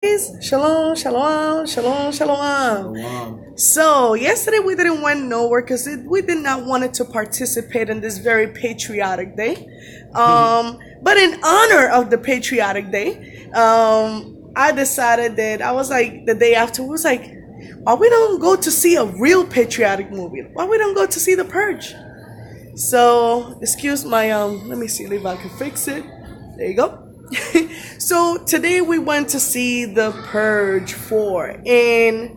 Shalom, shalom, shalom, shalom. So yesterday we didn't went nowhere because we did not wanted to participate in this very patriotic day. But in honor of the patriotic day, I decided that I was like the day after was like, why we don't go to see a real patriotic movie? Why we don't go to see The Purge? So excuse my let me see if I can fix it. There you go. So today we went to see The Purge 4. And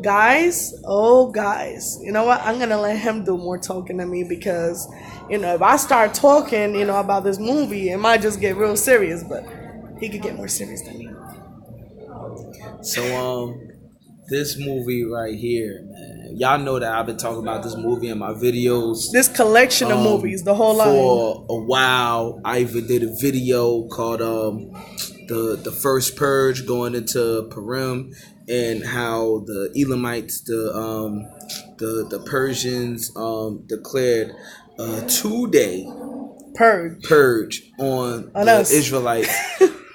guys, oh guys, you know what? I'm gonna let him do more talking than me because if I start talking, about this movie, it might just get real serious, but he could get more serious than me. So this movie right here, man. Y'all know that I've been talking about this movie in my videos. This collection of movies, the whole line. For a while. I even did a video called the first Purge going into Purim, and how the Elamites, the Persians declared a 2-day purge on the us. Israelites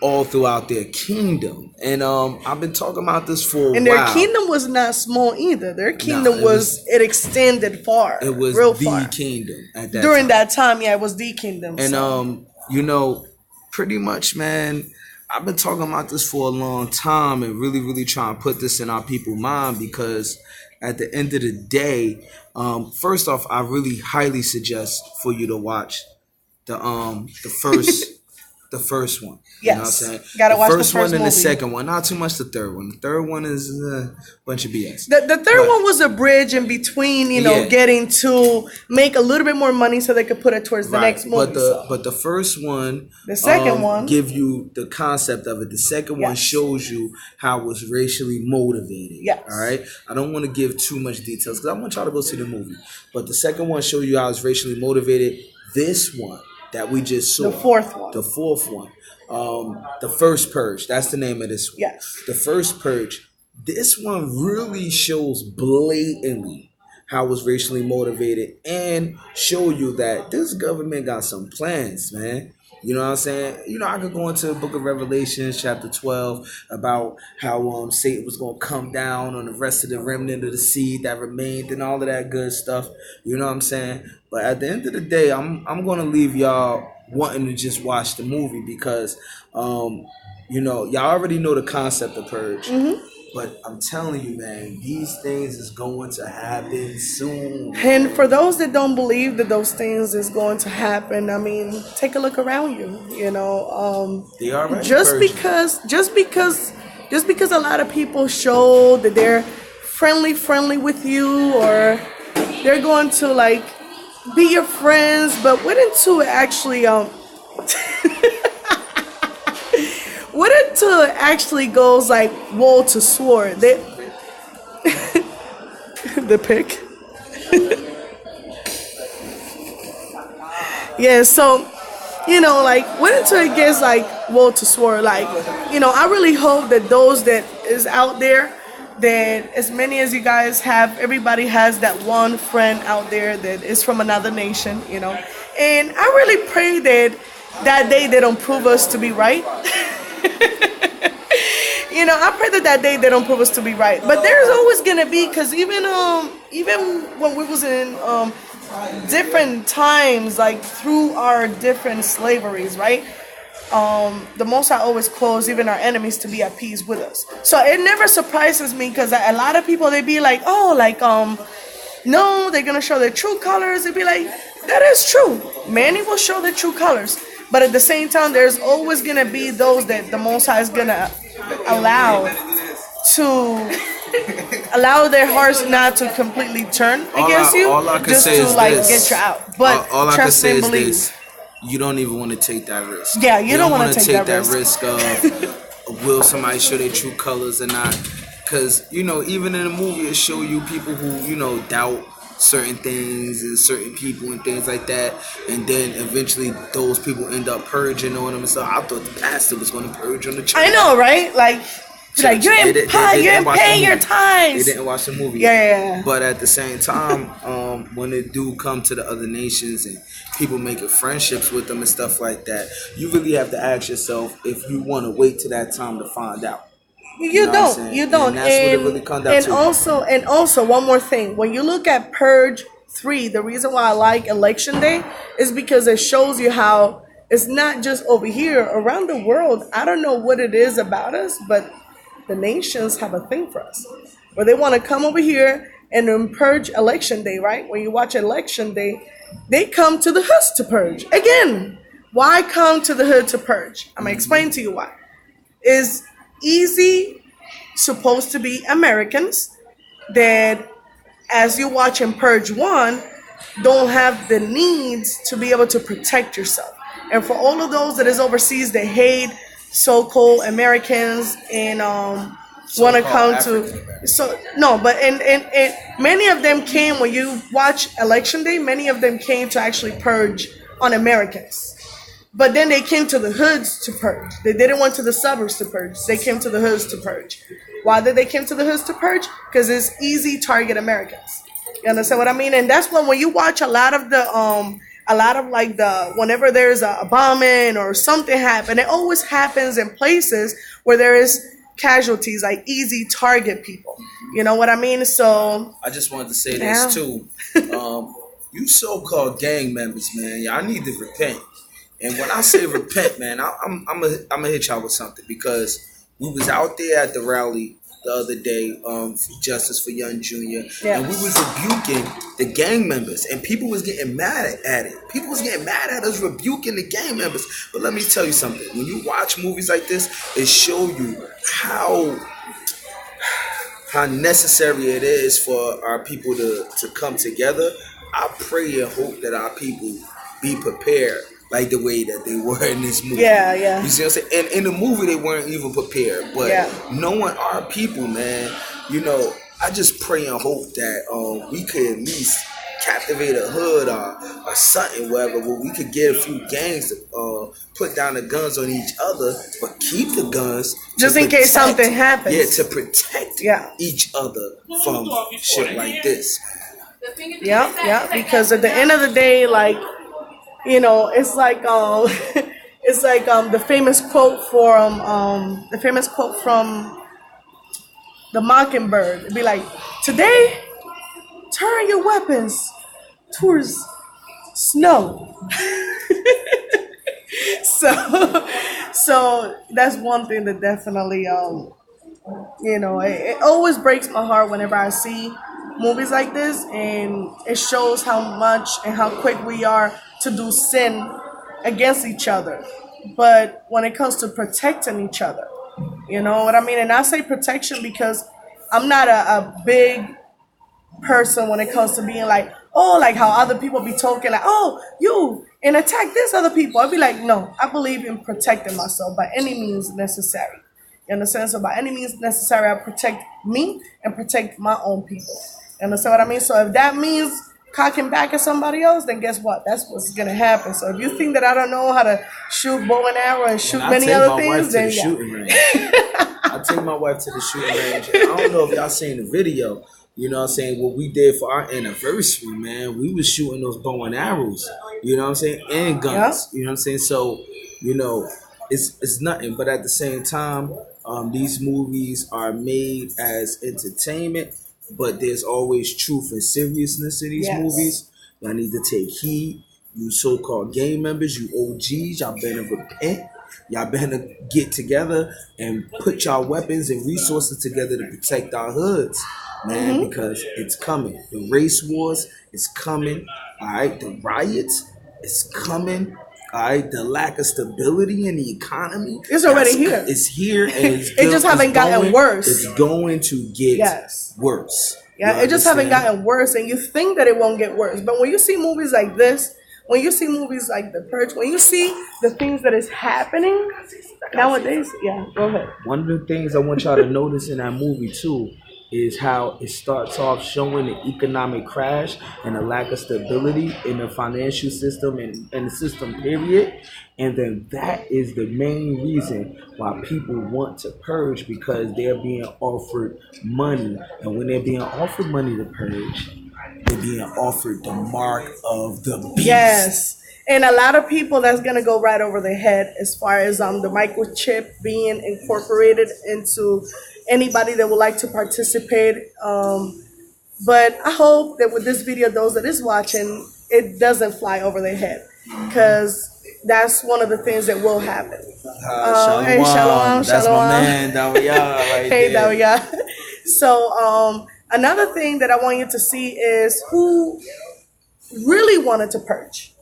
all throughout their kingdom. And I've been talking about this for a while. And their kingdom was not small either. Their kingdom it extended far. It was real the far. kingdom at that During time. that time, yeah, it was the kingdom. And pretty much, man, I've been talking about this for a long time and really, really trying to put this in our people's mind, because at the end of the day, first off, I really highly suggest for you to watch the first one. Yes. You know what I'm saying? Gotta watch the first first one and movie. the second one. Not too much the third one. The third one is a bunch of BS. The third one was a bridge in between, getting to make a little bit more money so they could put it towards the next movie. But the first one, the second one, give you the concept of it. The second one shows you how it was racially motivated. Yes. All right. I don't want to give too much details because I want y'all to go see the movie. But the second one shows you how it's racially motivated. This one that we just saw, the fourth one, the first Purge. That's the name of this one. Yes. The first Purge. This one really shows blatantly how it was racially motivated and show you that this government got some plans, man. You know what I'm saying? I could go into the book of Revelation, chapter 12, about how Satan was going to come down on the rest of the remnant of the seed that remained and all of that good stuff. You know what I'm saying? But at the end of the day, I'm going to leave y'all wanting to just watch the movie because, y'all already know the concept of Purge. Mm-hmm. But I'm telling you, man, these things is going to happen soon. And for those that don't believe that those things is going to happen, I mean, take a look around you. They are just because a lot of people show that they're friendly with you, or they're going to like be your friends, but wait until it actually what until it actually goes like wool to sword? The pick. Yeah, so like wait until it gets like wool to sword. Like, I really hope that those that is out there, that as many as you guys have, everybody has that one friend out there that is from another nation, and I really pray that day they don't prove us to be right. I pray that day they don't prove us to be right. But there's always gonna be, because even when we was in different times, like through our different slaveries, right? The Most High always calls even our enemies to be at peace with us. So it never surprises me, because a lot of people, they be like, no, they're gonna show their true colors. They be like, that is true. Many will show their true colors. But at the same time, there's always going to be those that the Most High is going to allow their hearts not to completely turn against you, just to like get you out. But all I can trust say and is believe. this: you don't even want to take that risk. Yeah, you don't want to take that risk of will somebody show their true colors or not? Because even in the movie, it show you people who doubt certain things and certain people and things like that, and then eventually those people end up purging on them and stuff. I thought the pastor was going to purge on the church. I know, right? Like you didn't pay your tithes. They didn't watch the movie. Yeah. But at the same time, when it do come to the other nations and people making friendships with them and stuff like that, you really have to ask yourself if you want to wait to that time to find out. You You know what I'm don't. saying? You And don't. that's what it really comes down And to. also one more thing. When you look at Purge 3, the reason why I like Election Day is because it shows you how it's not just over here, around the world. I don't know what it is about us, but the nations have a thing for us. Where they want to come over here and then purge Election Day, right? When you watch Election Day, they come to the hoods to purge. Again, why come to the hood to purge? I'm gonna explain to you why. Is easy supposed to be Americans that, as you're watching Purge 1, don't have the needs to be able to protect yourself. And for all of those that is overseas that hate so-called Americans and want to come to, so no, but and many of them came when you watch Election Day. Many of them came to actually purge on Americans. But then they came to the hoods to purge. They didn't want to the suburbs to purge. They came to the hoods to purge. Why did they came to the hoods to purge? Because it's easy target Americans. You understand what I mean? And that's when you watch a lot of like the whenever there's a bombing or something happen, it always happens in places where there is casualties, like easy target people. You know what I mean? So I just wanted to say yeah. this too. You so-called gang members, man, y'all need to repent. And when I say repent, man, I'm gonna hit y'all with something because we was out there at the rally the other day, for Justice for Young Junior, Yeah. and we was rebuking the gang members, and people was getting mad at it. People was getting mad at us rebuking the gang members. But let me tell you something: when you watch movies like this, it show you how necessary it is for our people to come together. I pray and hope that our people be prepared like the way that they were in this movie. Yeah. You see what I'm saying? And in the movie, they weren't even prepared. But knowing our people, man, I just pray and hope that we could at least captivate a hood or something, wherever, where we could get a few gangs to put down the guns on each other, but keep the guns Just in case something happens. Yeah, to protect each other from shit like this. Yeah. Because at the end of the day, like, it's like it's like the famous quote from the Mockingbird. It'd be like, today, turn your weapons towards snow. So that's one thing that definitely it always breaks my heart whenever I see movies like this, and it shows how much and how quick we are to do sin against each other. But when it comes to protecting each other, you know what I mean? And I say protection because I'm not a big person when it comes to being like, oh, like how other people be talking like, oh, you and attack this other people. I'd be like, no, I believe in protecting myself by any means necessary. You understand? So by any means necessary, I protect me and protect my own people. You understand what I mean? So if that means cocking back at somebody else, then guess what? That's what's gonna happen. So if you think that I don't know how to shoot bow and arrow and shoot many other things, then I take my wife to the shooting range. I don't know if y'all seen the video. You know what I'm saying? What we did for our anniversary, man, we was shooting those bow and arrows. You know what I'm saying? And guns. You know what I'm saying? So, it's nothing. But at the same time, these movies are made as entertainment, but there's always truth and seriousness in these movies. Y'all need to take heed. You so-called gang members, you OGs, y'all better repent. Y'all better get together and put y'all weapons and resources together to protect our hoods, man, because it's coming. The race wars is coming. All right, the riots is coming. All right, the lack of stability in the economy is already here. It's here, and it just haven't gotten worse. It's going to get worse. Yeah, it just haven't gotten worse, and you think that it won't get worse. But when you see movies like this, when you see movies like The Purge, when you see the things that is happening nowadays, go ahead. One of the things I want y'all to notice in that movie too is how it starts off showing the economic crash and the lack of stability in the financial system and the system period. And then that is the main reason why people want to purge, because they're being offered money. And when they're being offered money to purge, they're being offered the mark of the beast. Yes. And a lot of people that's gonna go right over their head as far as the microchip being incorporated into anybody that would like to participate. But I hope that with this video, those that is watching, it doesn't fly over their head, because that's one of the things that will happen. Shalom. Hey, shalom, That's shalom. my man, Dawiyah, right Hey, there. Dawiyah. So another thing that I want you to see is who really wanted to purge.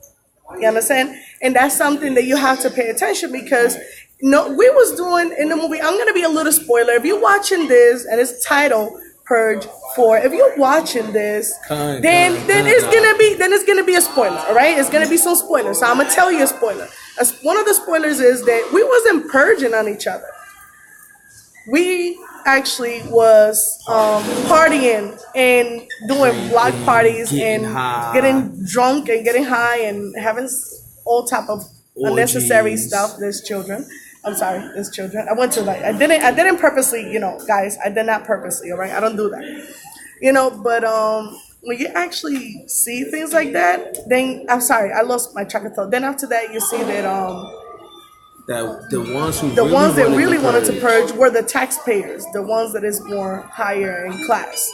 You understand? And that's something that you have to pay attention, because we was doing in the movie. I'm gonna be a little spoiler. If you're watching this and it's titled Purge 4, if you're watching this, then it's gonna be a spoiler. All right, it's gonna be some spoilers. So I'm gonna tell you a spoiler. One of the spoilers is that we wasn't purging on each other. We actually was partying and doing block parties and getting drunk and getting high and having all type of unnecessary stuff. There's children. I'm sorry, there's children. I didn't purposely, guys. I did not purposely. All right, I don't do that. But when you actually see things like that, then I'm sorry, I lost my track of thought. Then after that, you see that that the ones that really wanted to purge were the taxpayers, the ones that is more higher in class.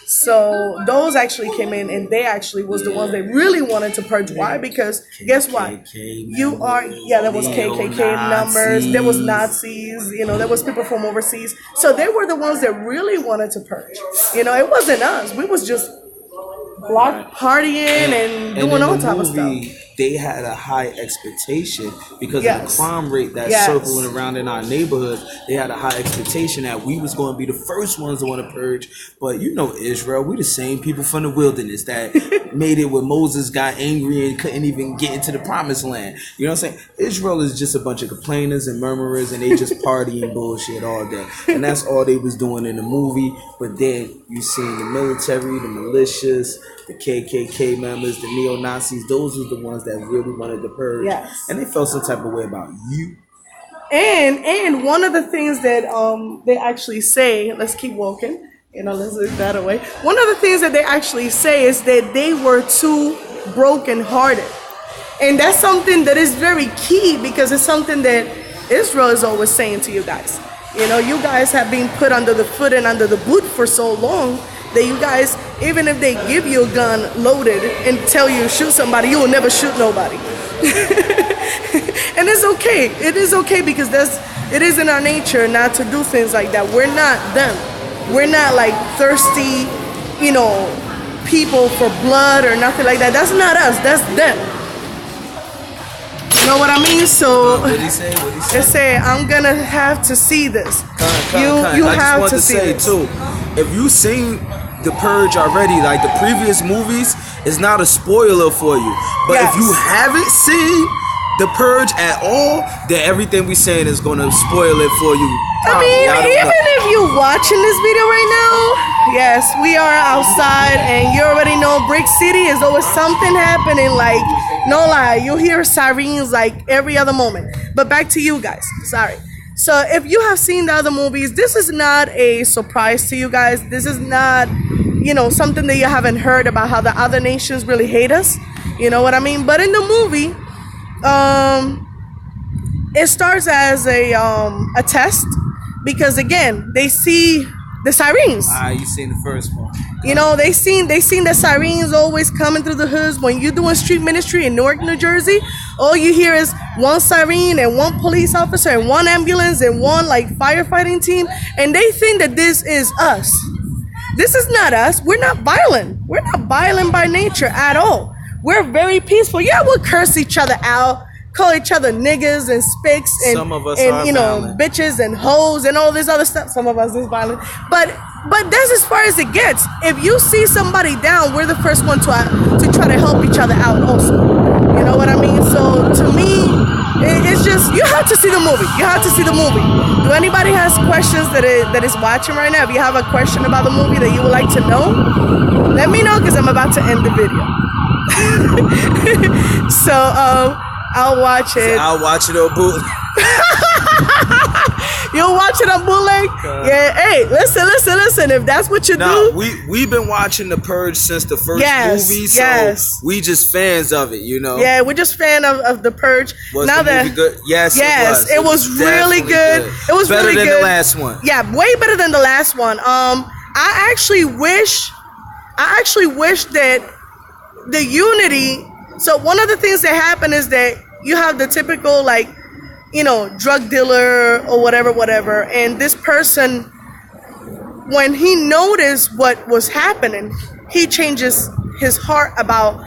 So those actually came in, and they actually was the ones that really wanted to purge. Why? Because guess what? There was KKK numbers, there was Nazis, there was people from overseas. So they were the ones that really wanted to purge. It wasn't us. We was just block partying and doing all type of stuff. They had a high expectation because of the crime rate that's circling around in our neighborhoods. They had a high expectation that we was going to be the first ones to want to purge. But Israel, we the same people from the wilderness that made it when Moses got angry and couldn't even get into the promised land. You know what I'm saying? Israel is just a bunch of complainers and murmurers, and they just party and bullshit all day. And that's all they was doing in the movie. But then you seen the military, the militias, the KKK members, the neo-Nazis. Those are the ones that really wanted to purge. Yes. And they felt some type of way about you. And one of the things that they actually say, let's keep walking, let's leave that away. One of the things that they actually say is that they were too brokenhearted. And that's something that is very key, because it's something that Israel is always saying to you guys. You guys have been put under the foot and under the boot for so long that you guys, even if they give you a gun loaded and tell you shoot somebody, you will never shoot nobody. And it's okay. It is okay, because it is in our nature not to do things like that. We're not them. We're not like thirsty, people for blood or nothing like that. That's not us. That's them. You know what I mean? So What'd he say? they say, I'm gonna have to see this. You I have just to see say this. too, if you seen The Purge already, like the previous movies, is not a spoiler for you. But if you haven't seen The Purge at all, then everything we saying is gonna spoil it for you. Even if you're watching this video right now, yes, we are outside, and you already know Brick City is always something happening. Like, no lie, you hear sirens like every other moment. But back to you guys. Sorry. So if you have seen the other movies, this is not a surprise to you guys. This is not, something that you haven't heard about how the other nations really hate us. You know what I mean? But in the movie, it starts as a test, because again, they see the sirens. You seen the first one. They seen the sirens always coming through the hoods. When you're doing street ministry in Newark, New Jersey, all you hear is one siren and one police officer and one ambulance and one firefighting team, and they think that this is us. This is not us. We're not violent. We're not violent by nature at all. We're very peaceful. Yeah, we'll curse each other out, call each other niggas and spicks and, some of us are violent. Bitches and hoes and all this other stuff. Some of us is violent. But that's as far as it gets. If you see somebody down, we're the first one to try to help each other out also. You know what I mean? So to me, it's just, you have to see the movie. You have to see the movie. Do anybody has questions that is watching right now? If you have a question about the movie that you would like to know, let me know, because I'm about to end the video. So I'll watch it. I'll watch it, oh boo. You watch it on bootleg? Yeah. Hey, listen. If that's what you do, we've been watching The Purge since the first movie, so we just fans of it, you know. Yeah, we're just fan of The Purge. Was the movie good? Yes, it was really good. It was better really than good. the last one. Yeah, way better than the last one. I actually wish that the unity. So one of the things that happened is that you have the typical, like, you know, drug dealer or whatever, and this person, when he noticed what was happening, he changes his heart about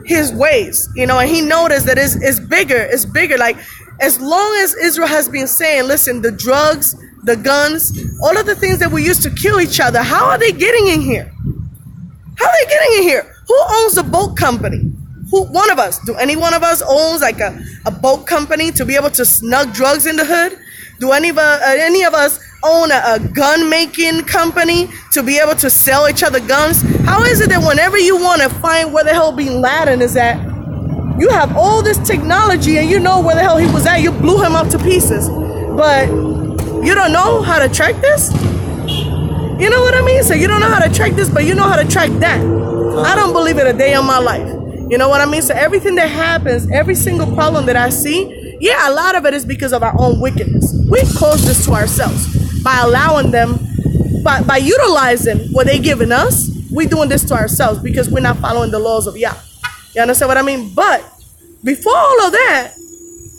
his ways, you know, and he noticed that it's bigger. Like, as long as Israel has been saying, listen, the drugs, the guns, all of the things that we used to kill each other, how are they getting in here? Who owns a boat company? One of us? Do any one of us owns like a boat company to be able to snug drugs in the hood? Do any of us own a gun making company to be able to sell each other guns? How is it that whenever you want to find where the hell Bin Laden is at, you have all this technology and you know where the hell he was at, you blew him up to pieces, but you don't know how to track this? You know what I mean? So you don't know how to track this, but you know how to track that. I don't believe it a day in my life. You know what I mean? So everything that happens, every single problem that I see, yeah, a lot of it is because of our own wickedness. We cause this to ourselves by allowing them, by utilizing what they're giving us. We're doing this to ourselves because we're not following the laws of Yah. You understand what I mean? But before all of that,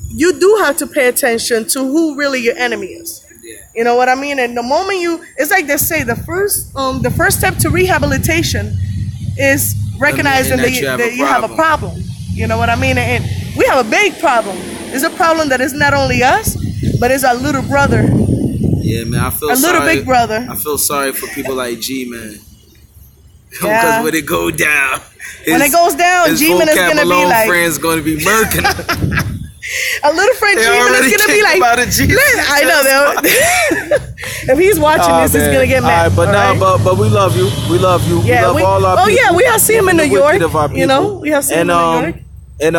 you do have to pay attention to who really your enemy is. You know what I mean? And the moment it's like they say, the first step to rehabilitation is recognizing that you have a problem. You know what I mean? And we have a big problem. It's a problem that is not only us, but it's our little brother. Yeah, man, I feel little big brother. I feel sorry for people like G, man. Because when it goes down, G-Man is gonna be like, friend's gonna be murking. A little friend G-Man is gonna be like, I know that. If he's watching this, he's gonna get mad. But but we love you. We love you. Yeah, we love all our people. Yeah, we have seen him in New York. You know, we have seen him in New York. And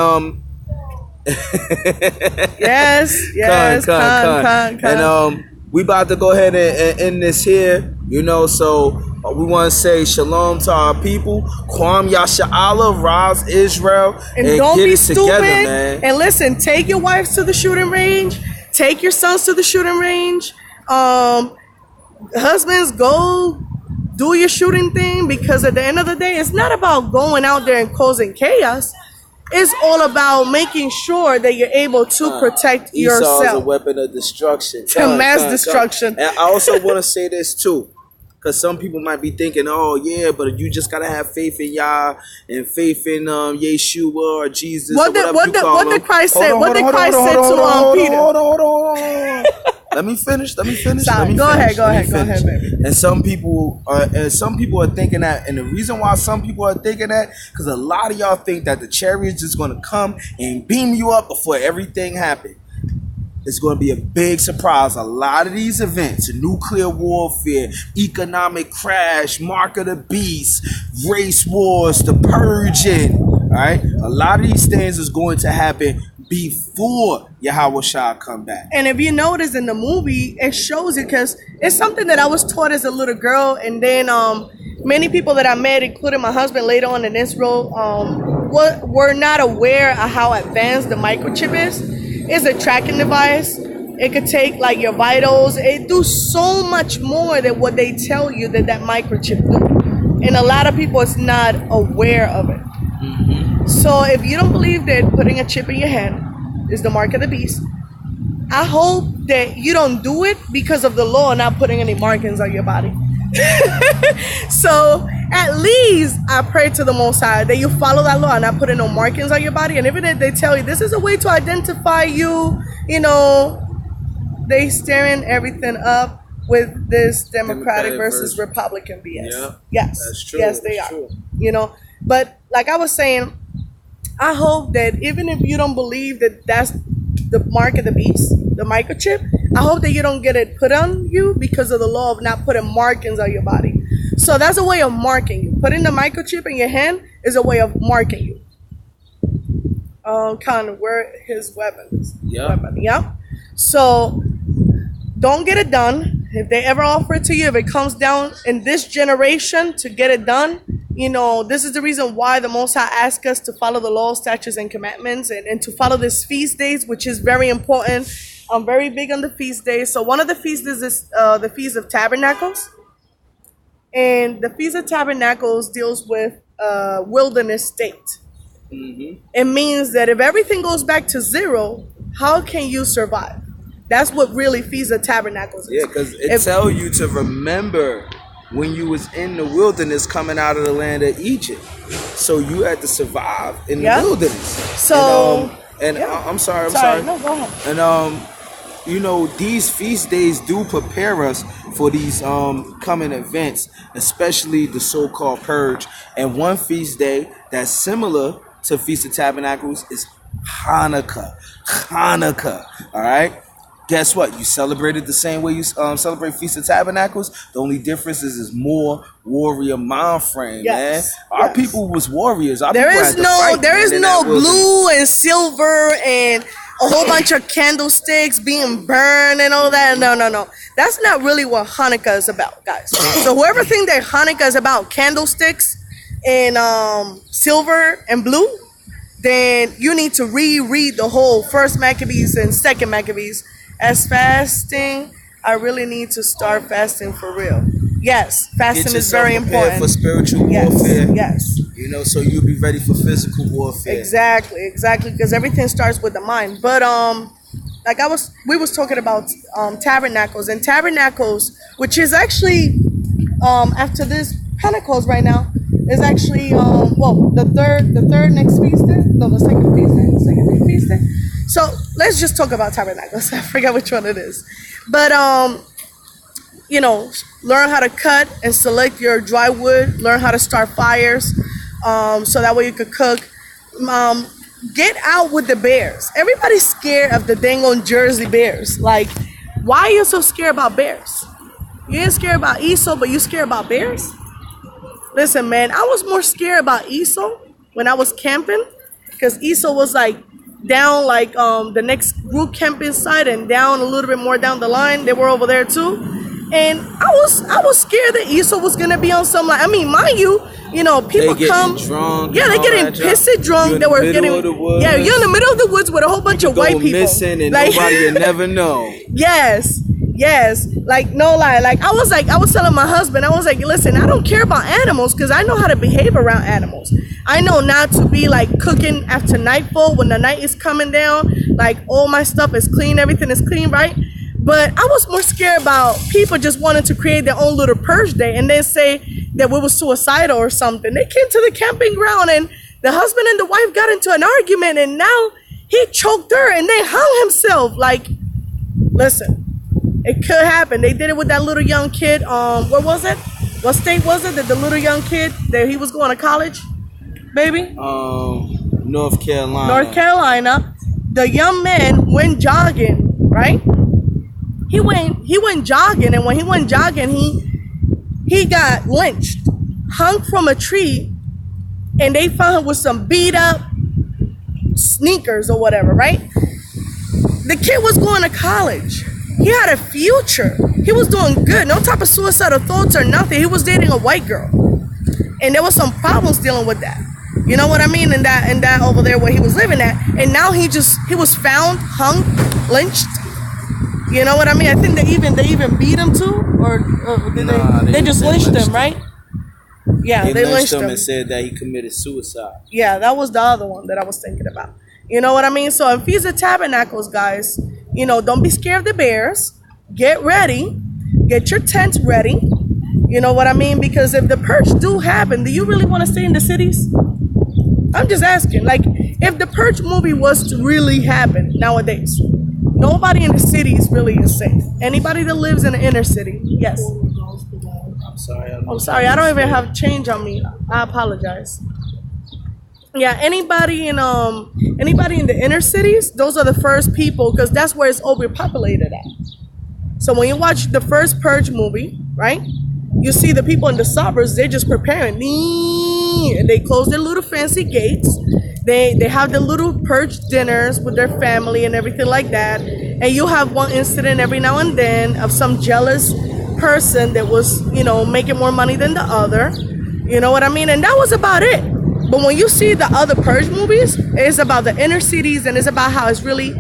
Con. And we about to go ahead and end this here. You know, so we want to say shalom to our people. Kwam Yasha'Allah, Raz Israel, and don't get be it stupid, together, man. And listen, take your wives to the shooting range. Take your sons to the shooting range. Husbands, go do your shooting thing, because at the end of the day, it's not about going out there and causing chaos. It's all about making sure that you're able to protect yourself. Esau is a weapon of destruction. Mass destruction. And I also want to say this too, because some people might be thinking, oh yeah, but you just gotta have faith in Yah and faith in Yeshua or Jesus. What did Christ say? What did Christ say to Peter? Hold on. Let me finish. Sorry, go ahead, baby. And some people are thinking that, and the reason why some people are thinking that, because a lot of y'all think that the chariot's just gonna come and beam you up before everything happens. It's going to be a big surprise. A lot of these events, nuclear warfare, economic crash, mark of the beast, race wars, the purging, right? A lot of these things is going to happen before Yahweh Shah come back. And if you notice in the movie, it shows it, because it's something that I was taught as a little girl, and then many people that I met, including my husband later on in Israel, were not aware of how advanced the microchip is. It's a tracking device. It could take like your vitals. It do so much more than what they tell you that microchip do. And a lot of people is not aware of it. Mm-hmm. So if you don't believe that putting a chip in your head is the mark of the beast, I hope that you don't do it because of the law, not putting any markings on your body. So at least I pray to the Most High that you follow that law and not putting no markings on your body. And even if they tell you this is a way to identify you, you know, they stirring everything up with this Democratic versus Republican BS. Yeah, yes, that's true. Yes, they are. True. You know, but like I was saying, I hope that even if you don't believe that that's the mark of the beast, the microchip, I hope that you don't get it put on you because of the law of not putting markings on your body. So that's a way of marking you. Putting the microchip in your hand is a way of marking you. Kind of where his weapons. Yeah. Yeah. So don't get it done. If they ever offer it to you, if it comes down in this generation to get it done, this is the reason why the Most High asks us to follow the laws, statutes, and commandments, and to follow this feast days, which is very important. I'm very big on the feast days. So one of the feast days is the Feast of Tabernacles. And the Feast of Tabernacles deals with wilderness state. Mm-hmm. It means that if everything goes back to zero, how can you survive? That's what really Feast of Tabernacles is. Yeah, because it tells you to remember when you was in the wilderness coming out of the land of Egypt. So you had to survive in the wilderness. So, I'm sorry. No, go ahead. And these feast days do prepare us for these coming events, especially the so-called Purge. And one feast day that's similar to Feast of Tabernacles is Hanukkah. All right? Guess what? You celebrate it the same way you celebrate Feast of Tabernacles. The only difference is more warrior mind frame, man. Our people was warriors. There is no blue and silver and a whole bunch of candlesticks being burned and all that. No. That's not really what Hanukkah is about, guys. So whoever thinks that Hanukkah is about candlesticks and silver and blue, then you need to reread the whole First Maccabees and Second Maccabees. As fasting, I really need to start fasting for real. Yes, fasting is very important for spiritual warfare. Yes. So you'll be ready for physical warfare. Exactly, because everything starts with the mind. But we was talking about tabernacles, and tabernacles, which is actually after this Pentecost right now, is actually the third next feast day. No, the second feast day. So let's just talk about tabernacles. I forgot which one it is. But, learn how to cut and select your dry wood. Learn how to start fires so that way you could cook. Get out with the bears. Everybody's scared of the dang on Jersey bears. Like, why are you so scared about bears? You ain't scared about Esau, but you scared about bears? Listen, man, I was more scared about Esau when I was camping, because Esau was down the next group camping site, and down a little bit more down the line, they were over there too. And I was scared that Esau was gonna be on some mind you, people come drunk. Yeah, they're getting pissed drunk. They were getting you're in the middle of the woods with a whole bunch of white people missing, and nobody will never know. Yes, no lie. I was telling my husband, I was like, listen, I don't care about animals because I know how to behave around animals. I know not to be cooking after nightfall when the night is coming down. All my stuff is clean, everything is clean, right? But I was more scared about people just wanting to create their own little purge day and then say that we were suicidal or something. They came to the camping ground and the husband and the wife got into an argument, and now he choked her and then hung himself. Listen. It could happen. They did it with that little young kid. Where was it? What state was it that the little young kid that he was going to college? Baby? North Carolina. North Carolina. The young man went jogging, right? He went jogging, and when he went jogging, he got lynched, hung from a tree, and they found him with some beat up sneakers or whatever, right? The kid was going to college. He had a future. He was doing good. No type of suicidal thoughts or nothing. He was dating a white girl. And there was some problems dealing with that. You know what I mean? And that over there where he was living at. And now he was found, hung, lynched. You know what I mean? I think they even beat him too, or they just lynched him, right? Yeah, they lynched him and said that he committed suicide. Yeah, that was the other one that I was thinking about. You know what I mean? So in Feast of Tabernacles, guys, don't be scared of the bears. Get ready. Get your tents ready. You know what I mean? Because if the purge do happen, do you really want to stay in the cities? I'm just asking. If the purge movie was to really happen nowadays, nobody in the cities really is safe. Anybody that lives in the inner city, yes. I'm sorry. I don't even have change on me. I apologize. Yeah, anybody in the inner cities, those are the first people, because that's where it's overpopulated at. So when you watch the first Purge movie, right, you see the people in the suburbs, they're just preparing. And they close their little fancy gates. They have the little Purge dinners with their family and everything like that. and you have one incident every now and then of some jealous person that was, making more money than the other. You know what I mean? And that was about it. But when you see the other Purge movies, it's about the inner cities, and it's about how it's really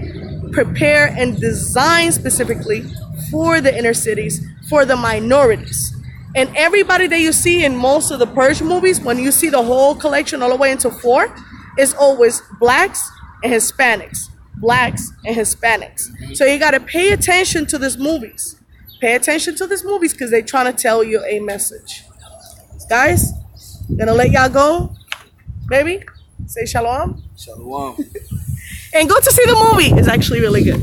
prepared and designed specifically for the inner cities, for the minorities. And everybody that you see in most of the Purge movies, when you see the whole collection all the way into 4, is always blacks and Hispanics. Blacks and Hispanics. So you got to pay attention to these movies. Pay attention to these movies because they're trying to tell you a message. Guys, gonna let y'all go. Baby, say shalom. Shalom. And go to see the movie. It's actually really good.